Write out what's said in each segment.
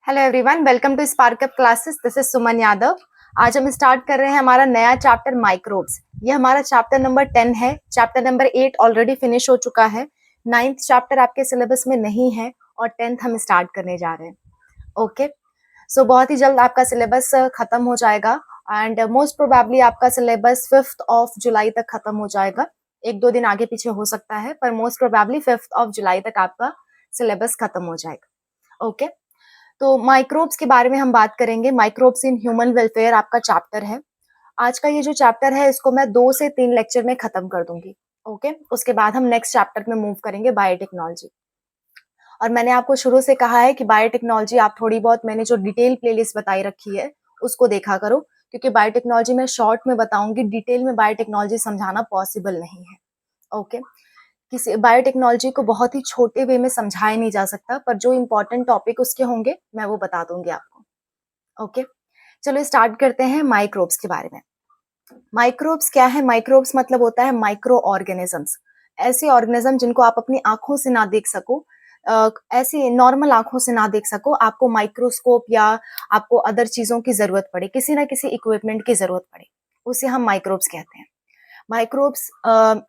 Hello everyone, welcome to Sparkup classes. This is Suman Yadav. आज हम start कर रहे हैं हमारा नया चैप्टर माइक्रोब्स। ये हमारा चैप्टर नंबर 10 है। चैप्टर नंबर 8 ऑलरेडी फिनिश हो चुका है। 9th चैप्टर आपके सिलेबस में नहीं है और 10th हम स्टार्ट करने जा रहे हैं। ओके, सो बहुत ही जल्द आपका सिलेबस खत्म हो जाएगा एंड मोस्ट प्रोबेबली आपका सिलेबस 5th ऑफ जुलाई तक खत्म हो जाएगा। एक दो दिन आगे पीछे हो सकता है, पर most probably 5th of July तक आपका सिलेबस खत्म हो जाएगा। ओके, तो माइक्रोब्स के बारे में हम बात करेंगे। माइक्रोब्स इन ह्यूमन वेलफेयर आपका चैप्टर है। आज का ये जो चैप्टर है इसको मैं 2 से 3 लेक्चर में खत्म कर दूंगी। ओके, उसके बाद हम नेक्स्ट चैप्टर में मूव करेंगे, बायोटेक्नोलॉजी। और मैंने आपको शुरू से कहा है कि बायोटेक्नोलॉजी आप थोड़ी बहुत मैंने जो डिटेल प्लेलिस्ट बताई रखी है उसको देखा करो, क्योंकि बायोटेक्नोलॉजी मैं शॉर्ट में बताऊंगी, डिटेल में बायोटेक्नोलॉजी समझाना पॉसिबल नहीं है। ओके, किसी बायोटेक्नोलॉजी को बहुत ही छोटे वे में समझाया नहीं जा सकता, पर जो इंपॉर्टेंट टॉपिक उसके होंगे मैं वो बता दूंगी आपको। ओके, चलो स्टार्ट करते हैं माइक्रोब्स के बारे में। माइक्रोब्स क्या है? माइक्रोब्स मतलब होता है माइक्रो ऑर्गेनिजम्स। ऐसे ऑर्गेनिज्म जिनको आप अपनी आंखों से ना देख सको, ऐसी नॉर्मल आंखों से ना देख सको, आपको माइक्रोस्कोप या आपको अदर चीजों की जरूरत पड़े, किसी ना किसी इक्विपमेंट की जरूरत पड़े, उसे हम माइक्रोब्स कहते हैं। माइक्रोब्स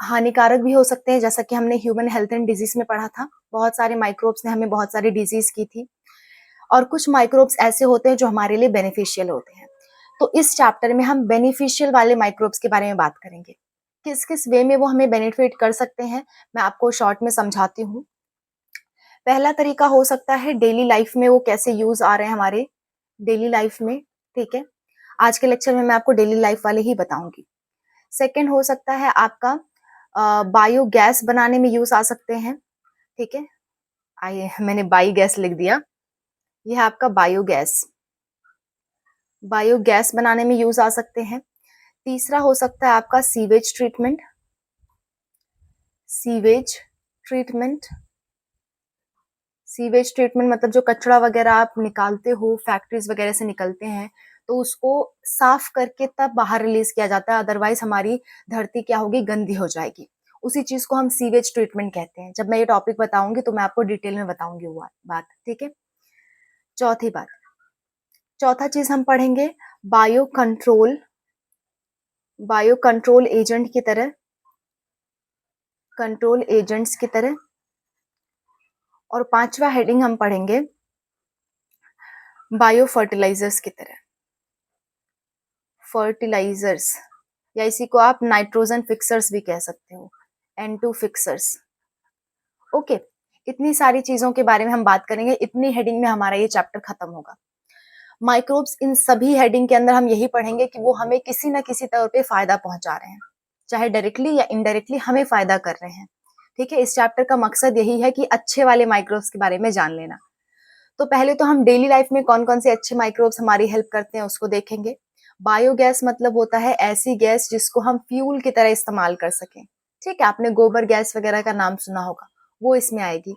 हानिकारक भी हो सकते हैं, जैसा कि हमने ह्यूमन हेल्थ एंड डिजीज में पढ़ा था। बहुत सारे माइक्रोब्स ने हमें बहुत सारी डिजीज की थी। और कुछ माइक्रोब्स ऐसे होते हैं जो हमारे लिए बेनिफिशियल होते हैं। तो इस चैप्टर में हम बेनिफिशियल वाले माइक्रोब्स के बारे में बात करेंगे। किस किस वे में वो हमें बेनिफिट कर सकते हैं, मैं आपको शॉर्ट में समझाती हूँ। पहला तरीका हो सकता है डेली लाइफ में वो कैसे यूज आ रहे हैं हमारे डेली लाइफ में। ठीक है, आज के लेक्चर में मैं आपको डेली लाइफ वाले ही बताऊंगी। सेकेंड हो सकता है आपका बायोगैस बनाने में यूज आ सकते हैं। ठीक है, आइए मैंने बायो गैस लिख दिया, यह है आपका बायोगैस। बायोगैस बनाने में यूज आ सकते हैं। तीसरा हो सकता है आपका sewage treatment. Sewage treatment, sewage treatment मतलब जो कचरा वगैरह आप निकालते हो, फैक्ट्रीज वगैरह से निकलते हैं, तो उसको साफ करके तब बाहर रिलीज किया जाता है, अदरवाइज हमारी धरती क्या होगी, गंदी हो जाएगी। उसी चीज को हम सीवेज ट्रीटमेंट कहते हैं। जब मैं ये टॉपिक बताऊंगी तो मैं आपको डिटेल में बताऊंगी वो बात। ठीक है, चौथी बात, चौथा चीज हम पढ़ेंगे bio control, bio control agent की तरह, कंट्रोल एजेंट्स की तरह। और पांचवा हेडिंग हम पढ़ेंगे बायो फर्टिलाइजर्स की तरह। फर्टिलाइजर्स या इसी को आप नाइट्रोजन फिक्सर्स भी कह सकते हो, N2 फिक्सर्स। ओके, इतनी सारी चीजों के बारे में हम बात करेंगे। इतनी हेडिंग में हमारा ये चैप्टर खत्म होगा। माइक्रोब्स, इन सभी हेडिंग के अंदर हम यही पढ़ेंगे कि वो हमें किसी ना किसी तौर पे फायदा पहुंचा रहे हैं, चाहे डायरेक्टली या इनडायरेक्टली हमें फायदा कर रहे हैं। ठीक है, इस चैप्टर का मकसद यही है कि अच्छे वाले माइक्रोब्स के बारे में जान लेना। तो पहले तो हम डेली लाइफ में कौन कौन से अच्छे माइक्रोब्स हमारी हेल्प करते हैं उसको देखेंगे। बायोगैस मतलब होता है ऐसी गैस जिसको हम फ्यूल की तरह इस्तेमाल कर सकें। ठीक है, आपने गोबर गैस वगैरह का नाम सुना होगा, वो इसमें आएगी।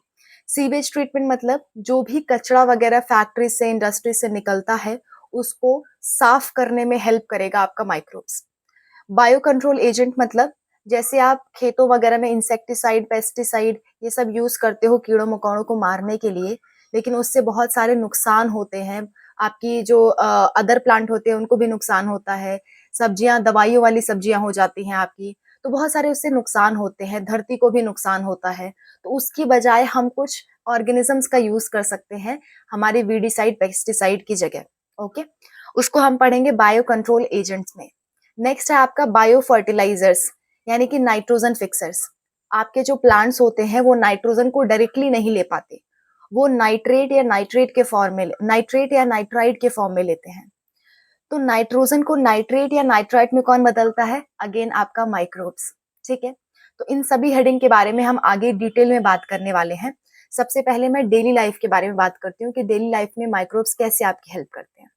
सीवेज ट्रीटमेंट मतलब जो भी कचरा वगैरह फैक्ट्री से, इंडस्ट्री से निकलता है, उसको साफ करने में हेल्प करेगा आपका माइक्रोब्स। बायो कंट्रोल एजेंट मतलब जैसे आप खेतों वगैरह में इंसेक्टिसाइड, पेस्टिसाइड ये सब यूज करते हो कीड़ों मकोड़ों को मारने के लिए, लेकिन उससे बहुत सारे नुकसान होते हैं। आपकी जो अदर प्लांट होते हैं उनको भी नुकसान होता है, सब्जियां दवाइयों वाली सब्जियां हो जाती हैं आपकी, तो बहुत सारे उससे नुकसान होते हैं, धरती को भी नुकसान होता है। तो उसकी बजाय हम कुछ ऑर्गेनिजम्स का यूज कर सकते हैं हमारे वीडिसाइड, पेस्टिसाइड की जगह। ओके, उसको हम पढ़ेंगे बायो कंट्रोल एजेंट्स में। नेक्स्ट है आपका बायो फर्टिलाइजर्स, यानी कि नाइट्रोजन फिक्सर्स। आपके जो प्लांट्स होते हैं वो नाइट्रोजन को डायरेक्टली नहीं ले पाते, वो नाइट्रेट या नाइट्रेट के फॉर्म में, नाइट्रेट या नाइट्राइट के फॉर्म में लेते हैं। तो नाइट्रोजन को नाइट्रेट या नाइट्राइट में कौन बदलता है? अगेन आपका माइक्रोब्स। ठीक है, तो इन सभी हेडिंग के बारे में हम आगे डिटेल में बात करने वाले हैं। सबसे पहले मैं डेली लाइफ के बारे में बात करती हूँ कि डेली लाइफ में माइक्रोब्स कैसे आपकी हेल्प करते हैं।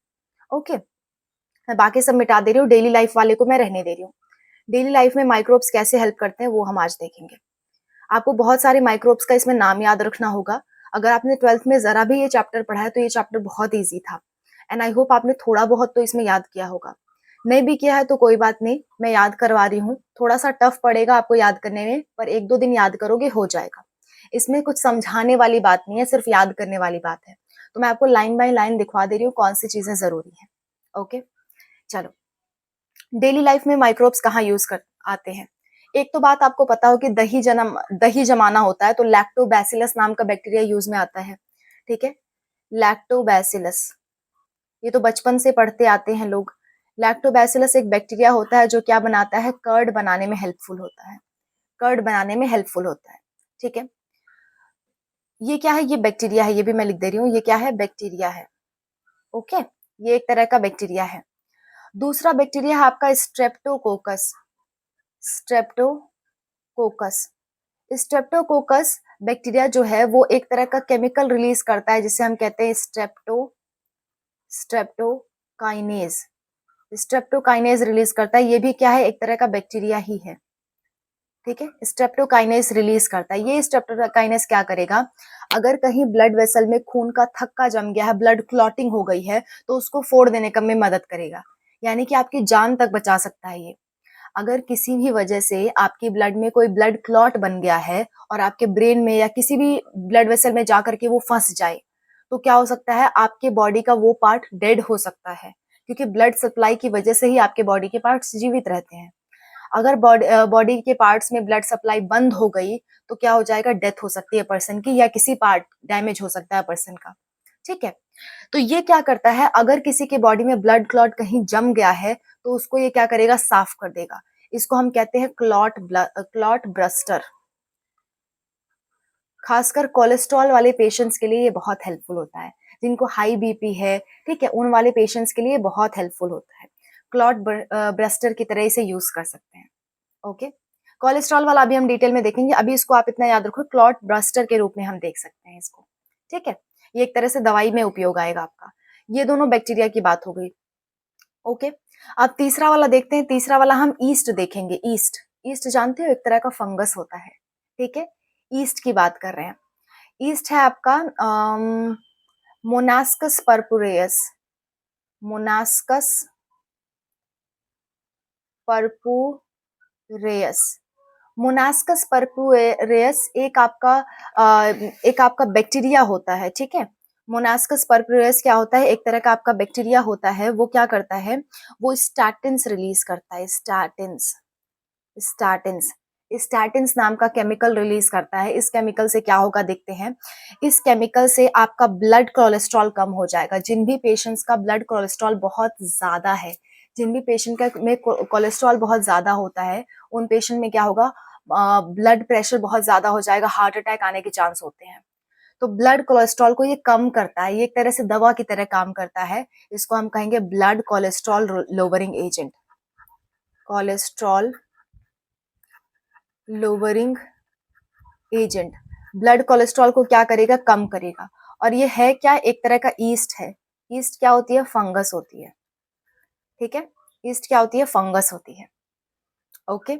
ओके, मैं बाकी सब मिटा दे रही हूँ, डेली लाइफ वाले को मैं रहने दे रही हूँ। डेली लाइफ में माइक्रोब्स कैसे हेल्प करते हैं वो हम आज देखेंगे। आपको बहुत सारे माइक्रोब्स का इसमें नाम याद रखना होगा। अगर आपने 12th में जरा भी ये चैप्टर पढ़ा है तो ये चैप्टर बहुत ईजी था, एंड आई होप आपने थोड़ा बहुत तो इसमें याद किया होगा। नहीं भी किया है तो कोई बात नहीं, मैं याद करवा रही हूँ। थोड़ा सा टफ पड़ेगा आपको याद करने में, पर एक दो दिन याद करोगे हो जाएगा। इसमें कुछ समझाने वाली बात नहीं है, सिर्फ याद करने वाली बात है। तो मैं आपको लाइन बाय लाइन दिखवा दे रही हूँ कौन सी चीजें जरूरी है। ओके, चलो, डेली लाइफ में माइक्रोब्स कहाँ यूज कर आते हैं। एक तो बात आपको पता हो कि दही जमाना होता है तो लैक्टोबैसिलस नाम का बैक्टीरिया यूज में आता है। ठीक है, लैक्टोबैसिलस, ये तो बचपन से पढ़ते आते हैं लोग। लैक्टोबैसिलस एक बैक्टीरिया होता है जो क्या बनाता है, कर्ड बनाने में हेल्पफुल होता है, कर्ड बनाने में हेल्पफुल होता है। ठीक है, ये क्या है, ये बैक्टीरिया है, ये भी मैं लिख दे रही हूँ, ये क्या है, बैक्टीरिया है। ओके, ये एक तरह का बैक्टीरिया है। दूसरा बैक्टीरिया है आपका स्ट्रेप्टोकोकस। स्ट्रेप्टोकोकस, स्ट्रेप्टोकोकस बैक्टीरिया जो है वो एक तरह का केमिकल रिलीज करता है जिसे हम कहते हैं स्ट्रेप्टोकाइनेज। स्ट्रेप्टोकाइनेज रिलीज करता है, ये भी क्या है, एक तरह का बैक्टीरिया ही है। ठीक है, स्ट्रेप्टोकाइनेज रिलीज करता है। ये स्ट्रेप्टोकाइनेज क्या करेगा, अगर कहीं ब्लड वेसल में खून का थक्का जम गया है, ब्लड क्लॉटिंग हो गई है, तो उसको फोड़ देने का में मदद करेगा, यानी कि आपकी जान तक बचा सकता है ये। अगर किसी भी वजह से आपकी ब्लड में कोई ब्लड क्लॉट बन गया है और आपके ब्रेन में या किसी भी ब्लड वेसल में जाकर के वो फंस जाए, तो क्या हो सकता है, आपके बॉडी का वो पार्ट डेड हो सकता है, क्योंकि ब्लड सप्लाई की वजह से ही आपके बॉडी के पार्ट्स जीवित रहते हैं। अगर बॉडी के पार्ट्स में ब्लड सप्लाई बंद हो गई तो क्या हो जाएगा, डेथ हो सकती है पर्सन की, या किसी पार्ट डैमेज हो सकता है पर्सन का। ठीक है, तो ये क्या करता है, अगर किसी के बॉडी में ब्लड क्लॉट कहीं जम गया है तो उसको ये क्या करेगा, साफ कर देगा। इसको हम कहते हैं क्लॉट ब्रस्टर। खासकर कोलेस्ट्रॉल वाले पेशेंट्स के लिए ये बहुत हेल्पफुल होता है, जिनको हाई बीपी है, ठीक है, उन वाले पेशेंट्स के लिए बहुत हेल्पफुल होता है। क्लॉट ब्रस्टर की तरह इसे यूज कर सकते हैं। ओके, कोलेस्ट्रॉल वाला अभी हम डिटेल में देखेंगे, अभी इसको आप इतना याद रखो, क्लॉट ब्रस्टर के रूप में हम देख सकते हैं इसको। ठीक है, ये एक तरह से दवाई में उपयोग आएगा आपका। ये दोनों बैक्टीरिया की बात हो गई। ओके, अब तीसरा वाला देखते हैं। तीसरा वाला हम ईस्ट देखेंगे। ईस्ट, ईस्ट जानते हो, एक तरह का फंगस होता है। ठीक है, ईस्ट की बात कर रहे हैं। ईस्ट है आपका मोनास्कस परपुरेयस। मोनास्कस परपुरेयस, मोनास्कस परपुरेयस एक आपका बैक्टीरिया होता है। ठीक है, मोनास्कस परपुरेयस क्या होता है, एक तरह का आपका बैक्टीरिया होता है। वो क्या करता है, वो स्टैटिन्स रिलीज करता है। स्टैटिन्स, स्टैटिन्स, स्टैटिन्स नाम का केमिकल रिलीज करता है। इस केमिकल से क्या होगा देखते हैं। इस केमिकल से आपका ब्लड कोलेस्ट्रॉल कम हो जाएगा। जिन भी पेशेंट्स का ब्लड कोलेस्ट्रॉल बहुत ज्यादा है, जिन भी पेशेंट का में कोलेस्ट्रॉल बहुत ज्यादा होता है, उन पेशेंट में क्या होगा, ब्लड प्रेशर बहुत ज्यादा हो जाएगा, हार्ट अटैक आने के चांस होते हैं। तो ब्लड कोलेस्ट्रॉल को ये कम करता है, ये एक तरह से दवा की तरह काम करता है। इसको हम कहेंगे blood cholesterol lowering agent. Cholesterol lowering agent, blood cholesterol को क्या करेगा, कम करेगा। और ये है क्या, एक तरह का ईस्ट है। ईस्ट क्या होती है, फंगस होती है। ठीक है, ईस्ट क्या होती है, फंगस होती है। ओके,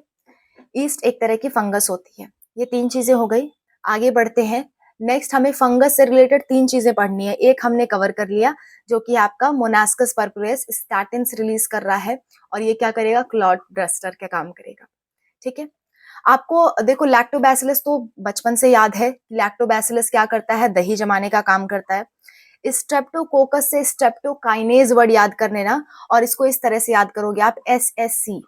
ईस्ट एक तरह की फंगस होती है। ये तीन चीजें हो गई, आगे बढ़ते हैं। नेक्स्ट हमें फंगस से रिलेटेड तीन चीजें पढ़नी है। एक हमने कवर कर लिया, जो कि आपका मोनास्कस परपुरेस स्टैटिन्स रिलीज कर रहा है, और ये क्या करेगा, क्लॉट ब्रस्टर का काम करेगा। ठीक है, आपको देखो लैक्टोबैसिलस तो बचपन से याद है। लैक्टोबैसिलस क्या करता है, दही जमाने का काम करता है। स्ट्रेप्टोकोकस से स्ट्रेप्टोकाइनेज वर्ड याद कर लेना, और इसको इस तरह से याद करोगे आप, एसएससी,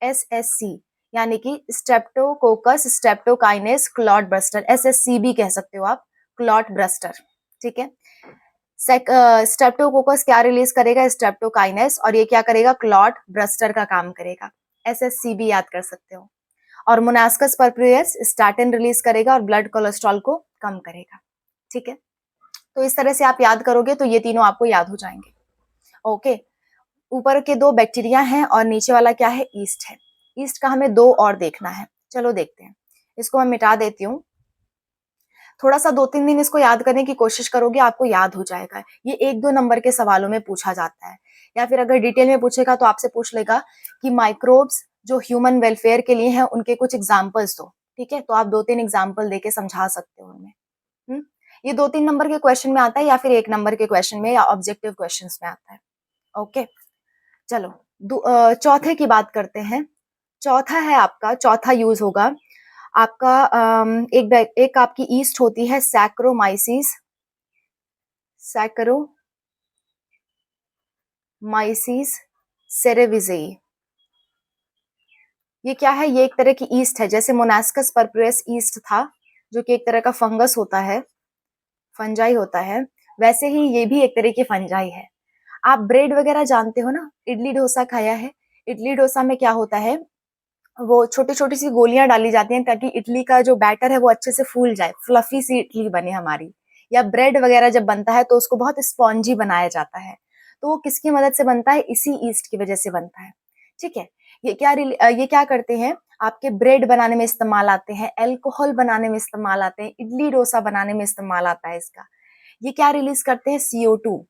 एसएससी, यानी कि स्ट्रेप्टोकोकस स्ट्रेप्टोकाइनेज क्लॉट ब्रस्टर, एसएससी भी कह सकते हो आप, क्लॉट ब्रस्टर। ठीक है, स्ट्रेप्टोकोकस क्या रिलीज करेगा, स्ट्रेप्टोकाइनेज, और ये क्या करेगा, क्लॉट ब्रस्टर का काम करेगा। एसएससी भी याद कर सकते हो। और मोनास्कस परपुरेस स्टैटिन रिलीज करेगा और ब्लड कोलेस्ट्रॉल को कम करेगा। ठीक है, तो इस तरह से आप याद करोगे तो ये तीनों आपको याद हो जाएंगे। ओके, ऊपर के दो बैक्टीरिया हैं और नीचे वाला क्या है, ईस्ट है। ईस्ट का हमें दो और देखना है, चलो देखते हैं। इसको मैं मिटा देती हूँ। थोड़ा सा 2-3 दिन इसको याद करने की कोशिश करोगे, आपको याद हो जाएगा। ये 1-2 नंबर के सवालों में पूछा जाता है, या फिर अगर डिटेल में पूछेगा तो आपसे पूछ लेगा कि माइक्रोब्स जो ह्यूमन वेलफेयर के लिए हैं उनके कुछ एग्जाम्पल्स दो। ठीक है, तो आप 2-3 एग्जाम्पल देके समझा सकते हो उनमें। ये 2-3 नंबर के क्वेश्चन में आता है, या फिर 1 नंबर के क्वेश्चन में, या ऑब्जेक्टिव क्वेश्चन में आता है। ओके, चलो चौथे की बात करते हैं। चौथा है आपका, चौथा यूज होगा आपका एक आपकी ईस्ट होती है सैक्रोमाइसिस, सैकरोमाइसीस सेरेविजेई। ये क्या है? ये एक तरह की ईस्ट है, जैसे मोनास्कस परपुरस ईस्ट था जो कि एक तरह का फंगस होता है, फंजाई होता है, वैसे ही ये भी एक तरह की फंजाई है। आप ब्रेड वगैरह जानते हो ना, इडली डोसा खाया है? इडली डोसा में क्या होता है, वो छोटी छोटी सी गोलियां डाली जाती हैं ताकि इडली का जो बैटर है वो अच्छे से फूल जाए, फ्लफी सी इडली बने हमारी। या ब्रेड वगैरह जब बनता है तो उसको बहुत स्पॉन्जी बनाया जाता है, तो वो किसकी मदद से बनता है? इसी ईस्ट की वजह से बनता है। ठीक है, ये क्या करते हैं, आपके ब्रेड बनाने में इस्तेमाल आते हैं, अल्कोहल बनाने में इस्तेमाल आते हैं, इडली डोसा बनाने में इस्तेमाल आता है इसका। ये क्या रिलीज करते हैं? CO2।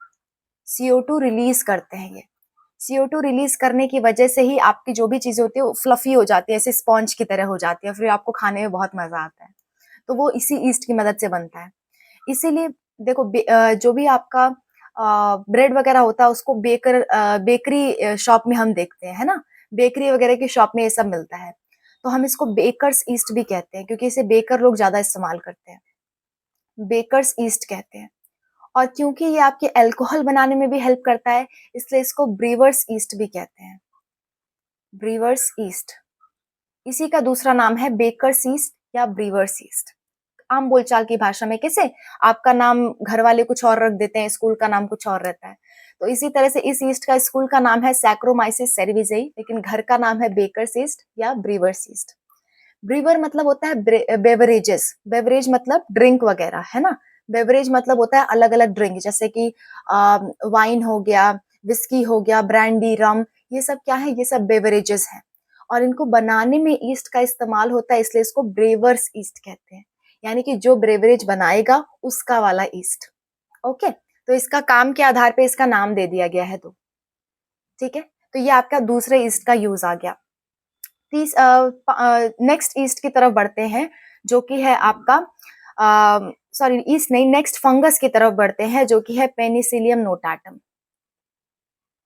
CO2 रिलीज करते हैं ये। CO2 रिलीज करने की वजह से ही आपकी जो भी चीजें होती है वो फ्लफी हो जाती है, ऐसे स्पॉन्ज की तरह हो जाती है, फिर आपको खाने में बहुत मजा आता है। तो वो इसी ईस्ट की मदद से बनता है। इसीलिए देखो, जो भी आपका ब्रेड वगैरह होता है उसको बेकरी शॉप में हम देखते हैं, है ना? बेकरी वगैरह की शॉप में ये सब मिलता है, तो हम इसको बेकर्स ईस्ट भी कहते हैं क्योंकि इसे बेकर लोग ज्यादा इस्तेमाल करते हैं। बेकर्स ईस्ट कहते हैं। और क्योंकि ये आपके अल्कोहल बनाने में भी हेल्प करता है, इसलिए इसको ब्रीवर्स ईस्ट भी कहते हैं। ब्रीवर्स ईस्ट, इसी का दूसरा नाम है बेकर्स ईस्ट या ब्रीवर्स ईस्ट। आम बोलचाल की भाषा में कैसे आपका नाम घर वाले कुछ और रख देते हैं, स्कूल का नाम कुछ और रहता है, तो इसी तरह से इस ईस्ट का स्कूल का नाम है सैक्रोमाइसिस सेरेविजेई, लेकिन घर का नाम है बेकर्स ईस्ट या ब्रीवर्स ईस्ट। ब्रीवर मतलब होता है बेवरेजेस, बेवरेज मतलब ड्रिंक वगैरह, है ना? बेवरेज मतलब होता है अलग अलग ड्रिंक, जैसे कि वाइन हो गया, विस्की हो गया, ब्रांडी, रम, ये सब क्या है? ये सब बेवरेजेस हैं, और इनको बनाने में ईस्ट का इस्तेमाल होता है, इसलिए इसको ब्रेवर्स ईस्ट कहते हैं, यानी कि जो ब्रेवरेज बनाएगा उसका वाला ईस्ट। ओके, तो इसका काम के आधार पे इसका नाम दे दिया गया है। तो ठीक है, तो ये आपका दूसरे ईस्ट का यूज आ गया। नेक्स्ट ईस्ट की तरफ बढ़ते हैं, जो कि है आपका सॉरी ईस्ट नहीं, नेक्स्ट फंगस की तरफ बढ़ते हैं, जो कि है Penicillium notatum.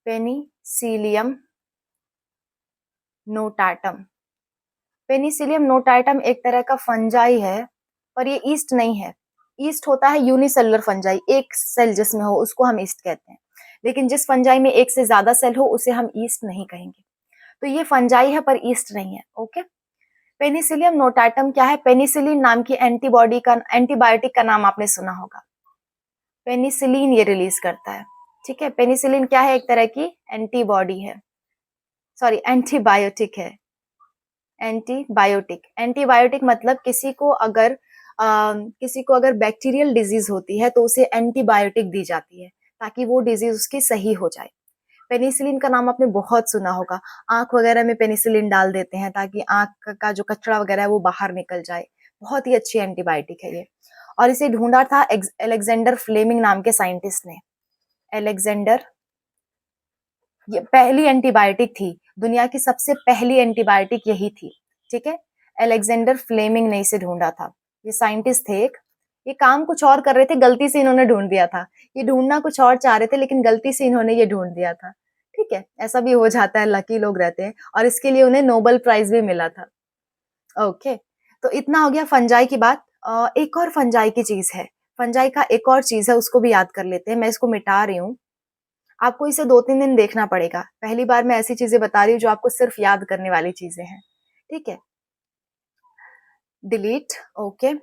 Penicillium notatum. Penicillium notatum एक तरह का फंजाई है, पर ये ईस्ट नहीं है। ईस्ट होता है यूनिसेलुलर फंजाई, एक सेल जिसमें हो उसको हम ईस्ट कहते हैं, लेकिन जिस फंजाई में एक से ज्यादा सेल हो उसे हम ईस्ट नहीं कहेंगे। तो ये फंजाई है पर ईस्ट नहीं है। ओके, पेनिसिलियम नोटाटम क्या है? पेनिसिलिन नाम की एंटीबायोटिक का नाम आपने सुना होगा। पेनिसिलिन ये रिलीज करता है। ठीक है, पेनिसिलिन क्या है? एक तरह की एंटीबॉडी है, सॉरी एंटीबायोटिक है। एंटीबायोटिक मतलब किसी को अगर बैक्टीरियल डिजीज होती है तो उसे एंटीबायोटिक दी जाती है ताकि वो डिजीज उसकी सही हो जाए। पेनिसिलिन का नाम आपने बहुत सुना होगा, आंख वगैरह में पेनिसिलिन डाल देते हैं ताकि आंख का जो कचरा वगैरह है वो बाहर निकल जाए। बहुत ही अच्छी एंटीबायोटिक है ये, और इसे ढूंढा था अलेक्जेंडर फ्लेमिंग नाम के साइंटिस्ट ने। अलेक्जेंडर, ये पहली एंटीबायोटिक थी, दुनिया की सबसे पहली एंटीबायोटिक यही थी। ठीक है, अलेक्जेंडर फ्लेमिंग ने इसे ढूंढा था। ये साइंटिस्ट थे एक, ये काम कुछ और कर रहे थे, गलती से इन्होंने ढूंढ दिया था। ये ढूंढना कुछ और चाह रहे थे लेकिन गलती से इन्होंने ये ढूंढ दिया था। ठीक है, ऐसा भी हो जाता है, लकी लोग रहते हैं, और इसके लिए उन्हें नोबेल प्राइज भी मिला था। ओके, तो इतना हो गया फंजाई की बात। एक और फंजाई की चीज है, फंजाई का एक और चीज है, उसको भी याद कर लेते हैं। मैं इसको मिटा रही हूँ, आपको इसे 2-3 दिन देखना पड़ेगा। पहली बार मैं ऐसी चीजें बता रही हूँ जो आपको सिर्फ याद करने वाली चीजें हैं। ठीक है, डिलीट। ओके,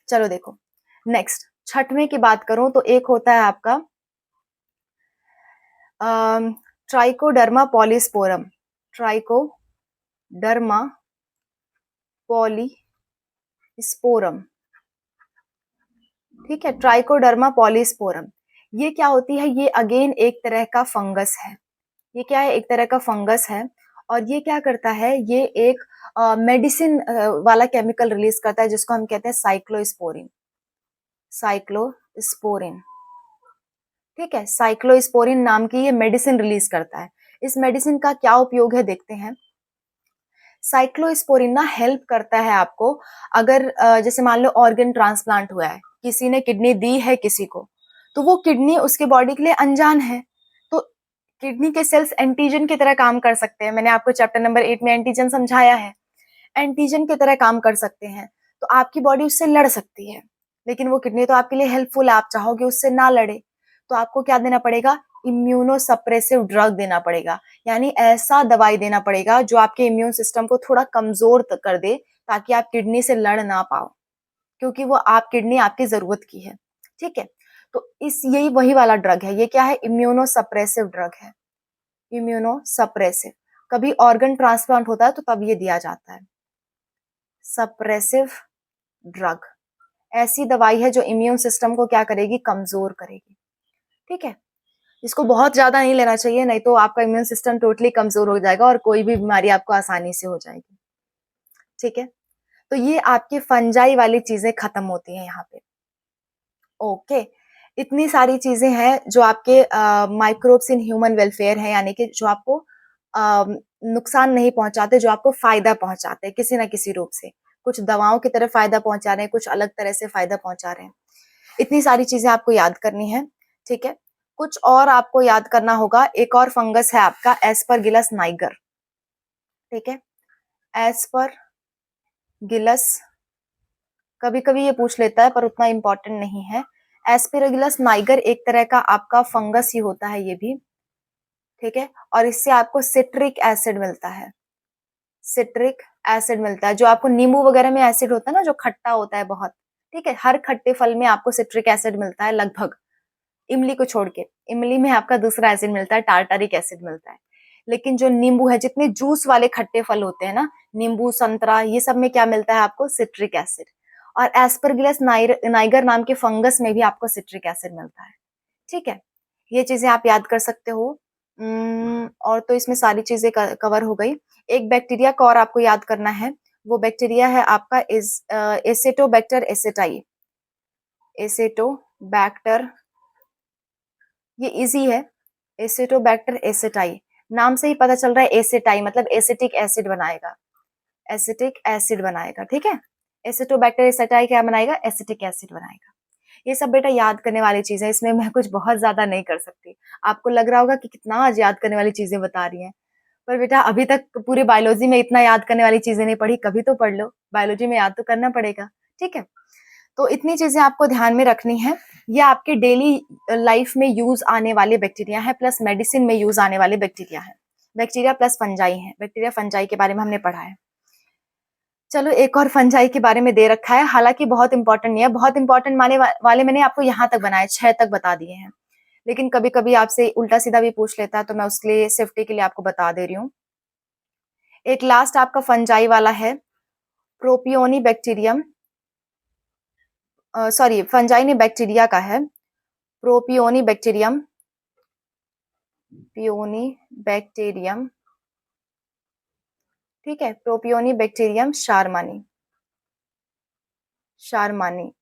चलो देखो, नेक्स्ट छठवें की बात करूं तो एक होता है आपका ट्राइकोडर्मा पॉलीस्पोरम। Trichoderma polysporum. ठीक है, ट्राइकोडर्मा पॉलीस्पोरम, ये क्या होती है? ये अगेन एक तरह का फंगस है। ये क्या है? एक तरह का फंगस है, और ये क्या करता है? ये एक मेडिसिन वाला केमिकल रिलीज करता है जिसको हम कहते हैं साइक्लोस्पोरिन। साइक्लोस्पोरिन, ठीक है, साइक्लोस्पोरिन नाम की ये मेडिसिन रिलीज करता है। इस मेडिसिन का क्या उपयोग है देखते हैं। साइक्लोस्पोरिन ना हेल्प करता है आपको, अगर जैसे मान लो ऑर्गन ट्रांसप्लांट हुआ है, किसी ने किडनी दी है किसी को, तो वो किडनी उसके बॉडी के लिए अनजान है, तो किडनी के सेल्स एंटीजन की तरह काम कर सकते हैं। मैंने आपको चैप्टर नंबर 8 में एंटीजन समझाया है, एंटीजन की तरह काम कर सकते हैं, तो आपकी बॉडी उससे लड़ सकती है, लेकिन वो किडनी तो आपके लिए हेल्पफुल है, आप चाहोगे उससे ना लड़े, तो आपको क्या देना पड़ेगा, इम्यूनोसप्रेसिव ड्रग देना पड़ेगा, यानी ऐसा दवाई देना पड़ेगा जो आपके इम्यून सिस्टम को थोड़ा कमजोर कर दे, ताकि आप किडनी से लड़ ना पाओ, क्योंकि वो आप किडनी आपकी जरूरत की है। ठीक है, तो यही वही वाला ड्रग है। ये क्या है, इम्यूनोसप्रेसिव ड्रग है, इम्यूनोसप्रेसिव। कभी ऑर्गन ट्रांसप्लांट होता है तो तब ये दिया जाता है। सप्रेसिव ड्रग ऐसी दवाई है जो इम्यून सिस्टम को क्या करेगी, कमजोर करेगी। ठीक है, इसको बहुत ज्यादा नहीं लेना चाहिए, नहीं तो आपका इम्यून सिस्टम टोटली कमजोर हो जाएगा और कोई भी बीमारी आपको आसानी से हो जाएगी। ठीक है, तो ये आपकी फंजाई वाली चीजें खत्म होती हैं यहाँ पे। ओके, इतनी सारी चीजें हैं जो आपके माइक्रोब्स इन ह्यूमन वेलफेयर है, यानी कि जो आपको नुकसान नहीं पहुंचाते, जो आपको फायदा पहुंचाते हैं किसी ना किसी रूप से। कुछ दवाओं की तरह फायदा पहुंचा रहे हैं, कुछ अलग तरह से फायदा पहुंचा रहे हैं। इतनी सारी चीजें आपको याद करनी है। ठीक है, कुछ और आपको याद करना होगा। एक और फंगस है आपका एस्परगिलस नाइगर। ठीक है, एस्परगिलस कभी कभी ये पूछ लेता है पर उतना इंपॉर्टेंट नहीं है। एस्परगिलस नाइगर एक तरह का आपका फंगस ही होता है ये भी। ठीक है, और इससे आपको सिट्रिक एसिड मिलता है, सिट्रिक एसिड मिलता है। जो आपको नींबू वगैरह में एसिड होता है ना, जो खट्टा होता है बहुत। ठीक है, हर खट्टे फल में आपको सिट्रिक एसिड मिलता है लगभग, इमली को छोड़ के। इमली में आपका दूसरा एसिड मिलता है, टार्टारिक एसिड मिलता है। लेकिन जो नींबू है, जितने जूस वाले खट्टे फल होते हैं ना, नींबू, संतरा, ये सब में क्या मिलता है आपको, सिट्रिक एसिड। और एस्परगिलस नाइगर नाम के फंगस में भी आपको सिट्रिक एसिड मिलता है। ठीक है, ये चीजें आप याद कर सकते हो। और तो इसमें सारी चीजें कवर हो गई। एक बैक्टीरिया का और आपको याद करना है, वो बैक्टीरिया है आपका एसेटोबैक्टर एसेटाई। एसेटोबैक्टर, ये इजी है, एसेटोबैक्टर एसेटाई। नाम से ही पता चल रहा है, एसेटाई मतलब एसिटिक एसिड बनाएगा, एसिटिक एसिड बनाएगा। ठीक है, एसेटोबैक्टर एसेटाई क्या बनाएगा, एसिटिक एसिड बनाएगा। ये सब बेटा याद करने वाली चीजें, इसमें मैं कुछ बहुत ज्यादा नहीं कर सकती। आपको लग रहा होगा कि कितना आज याद करने वाली चीजें बता रही हैं, पर बेटा अभी तक पूरी बायोलॉजी में इतना याद करने वाली चीजें नहीं पढ़ी, कभी तो पढ़ लो, बायोलॉजी में याद तो करना पड़ेगा। ठीक है, तो इतनी चीजें आपको ध्यान में रखनी है। ये आपके डेली लाइफ में यूज आने वाले बैक्टीरिया है, प्लस मेडिसिन में यूज आने वाले बैक्टीरिया है। बैक्टीरिया प्लस फंजाई है, बैक्टीरिया फंजाई के बारे में हमने पढ़ा है। चलो, एक और फंजाई के बारे में दे रखा है, हालांकि बहुत इंपॉर्टेंट नहीं है। बहुत इंपॉर्टेंट माने वाले मैंने आपको यहाँ तक बनाए, 6 तक बता दिए हैं। लेकिन कभी कभी आपसे उल्टा सीधा भी पूछ लेता है, तो मैं उसके लिए सेफ्टी के लिए आपको बता दे रही हूँ। एक लास्ट आपका फंजाई वाला है, प्रोपियोनी बैक्टीरियम। सॉरी, फंजाई ने बैक्टीरिया का है, प्रोपियोनी बैक्टीरियम, पियोनी बैक्टीरियम। ठीक है, प्रोपियोनी बैक्टीरियम शारमानी, शारमानी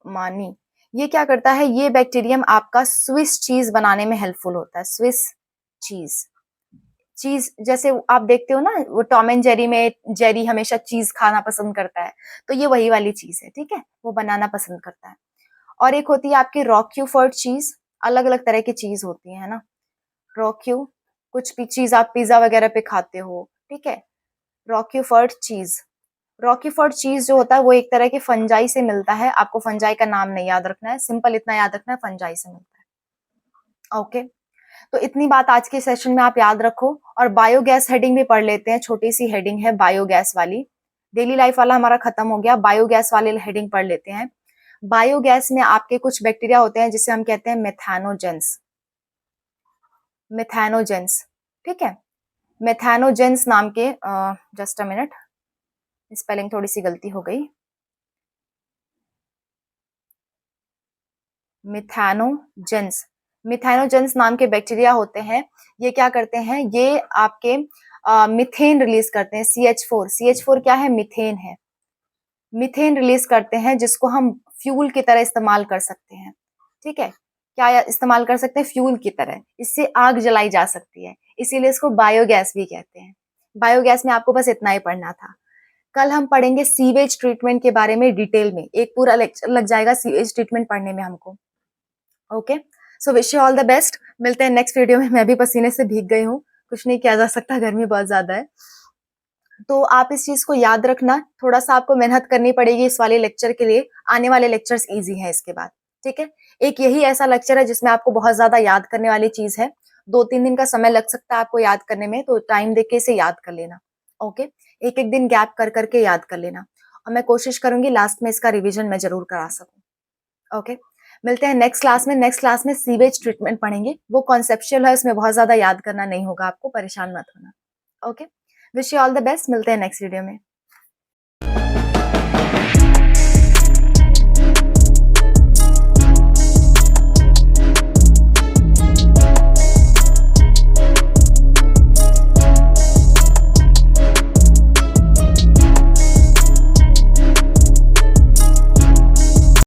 मानी। ये क्या करता है, ये बैक्टीरियम आपका स्विस चीज बनाने में हेल्पफुल होता है। स्विस चीज, चीज जैसे आप देखते हो ना, वो टॉम एंड जेरी में जेरी हमेशा चीज खाना पसंद करता है, तो ये वही वाली चीज है। ठीक है, वो बनाना पसंद करता है। और एक होती है आपकी रॉक्यूफोर्ड चीज। अलग अलग तरह की चीज होती है ना, रॉक्यू, कुछ भी चीज आप पिज्जा वगैरह पे खाते हो। ठीक है, रॉक्यूफोर्ड चीज। रॉकीफोर्ड चीज जो होता है वो एक तरह के फंजाई से मिलता है। आपको फंजाई का नाम नहीं याद रखना है, सिंपल इतना याद रखना है, फंजाई से मिलता है। ओके, तो इतनी बात आज के सेशन में आप याद रखो। और बायोगैस हेडिंग भी पढ़ लेते हैं, छोटी सी हेडिंग है बायोगैस वाली। डेली लाइफ वाला हमारा खत्म हो गया, बायोगैस वाली हेडिंग पढ़ लेते हैं। बायोगैस में आपके कुछ बैक्टीरिया होते हैं जिसे हम कहते हैं मेथानोजेंस, मेथानोजेंस। ठीक है, मेथानोजेंस नाम के, जस्ट अ मिनट, स्पेलिंग थोड़ी सी गलती हो गई, मिथानोजेंस, मिथानोजेंस नाम के बैक्टीरिया होते हैं। ये क्या करते हैं, ये आपके मिथेन रिलीज करते हैं, CH4। CH4 क्या है, मिथेन है। मिथेन रिलीज करते हैं जिसको हम फ्यूल की तरह इस्तेमाल कर सकते हैं। ठीक है, क्या इस्तेमाल कर सकते हैं, फ्यूल की तरह, इससे आग जलाई जा सकती है, इसीलिए इसको बायोगैस भी कहते हैं। बायोगैस में आपको बस इतना ही पढ़ना था। कल हम पढ़ेंगे सीवेज ट्रीटमेंट के बारे में डिटेल में, एक पूरा लेक्चर लग जाएगा सीवेज ट्रीटमेंट पढ़ने में हमको। Okay, so wish you all the best. मिलते हैं नेक्स्ट वीडियो में। मैं भी पसीने से भीग गई हूँ, कुछ नहीं किया जा सकता, गर्मी बहुत ज्यादा है। तो आप इस चीज को याद रखना, थोड़ा सा आपको मेहनत करनी पड़ेगी इस वाले लेक्चर के लिए, आने वाले लेक्चर्स इजी हैं इसके बाद। ठीक है। एक यही ऐसा लेक्चर है जिसमें आपको बहुत ज्यादा याद करने वाली चीज है, 2-3 दिन का समय लग सकता है आपको याद करने में, तो टाइम देके इसे याद कर लेना। ओके, एक एक दिन गैप कर करके याद कर लेना, और मैं कोशिश करूंगी लास्ट में इसका रिवीजन मैं जरूर करा सकूं। ओके, मिलते हैं नेक्स्ट क्लास में। नेक्स्ट क्लास में सीवेज ट्रीटमेंट पढ़ेंगे, वो कॉन्सेप्चुअल है, उसमें बहुत ज्यादा याद करना नहीं होगा आपको, परेशान मत होना। Okay, wish you all the best, मिलते हैं नेक्स्ट वीडियो में।